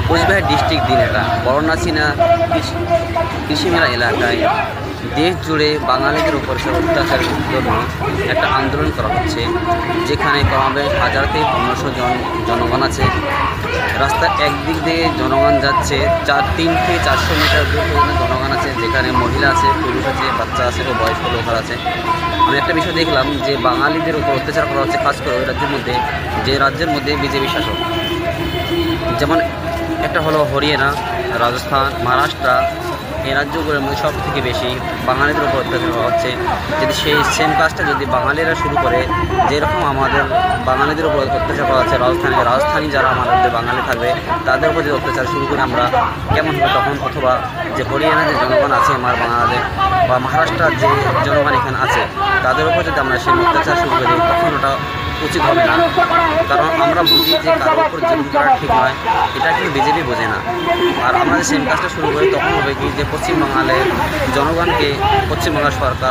Cooch Behar district Dinhata বরনাচিনা কৃষি মেলা এলাকায় দেশ জুড়ে বাঙালিদের উপর অত্যাচারের জন্য একটা আন্দোলন করা হচ্ছে, যেখানে কমাবে 1000 থেকে 1500 জনগণ আছে। রাস্তার একদিক দিয়ে জনগণ যাচ্ছে, 3 থেকে 400 মিটার দূর পর্যন্ত জনগণ আছে, যেখানে মহিলা আছে, পুরুষ আছে, বাচ্চা আছে ও বয়স্ক লোকরা আছে। আমি একটা বিষয় দেখলাম যে বাঙালিদের উপর অত্যাচার করা হচ্ছে, খাস করে ওই রাজ্যের মধ্যে, যে রাজ্যের মধ্যে বিজেপি শাসক। যেমন একটা হলো হরিয়ানা, রাজস্থান, মহারাষ্ট্র, এই রাজ্যগুলোর মধ্যে সব থেকে বেশি বাঙালিদের উপর অত্যাচার করা হচ্ছে। যদি সেই সেম কাজটা যদি বাঙালিরা শুরু করে, যেরকম আমাদের বাঙালিদের উপর অত্যাচার করা হচ্ছে রাজস্থানী যারা আমাদের বাঙালি থাকবে তাদের উপর যদি অত্যাচার শুরু করে আমরা কেমন হবে তখন, অথবা যে হরিয়ানা যে জনগণ আছে আমার বাঙালিদের, বা মহারাষ্ট্রের যে জনগণ এখানে আছে তাদের উপর যদি আমরা সেই অত্যাচার শুরু করি তখন ওটা উচিত হবে না। কারণ আমরা বুঝি যে কারোর উপর জুলুম করা ঠিক নয়, এটা কিন্তু বিজেপি বোঝে না। আর আমরা যে সেম কাজটা শুরু করি তখন হবে কি যে পশ্চিমবাংলার জনগণকে পশ্চিমবাংলা সরকার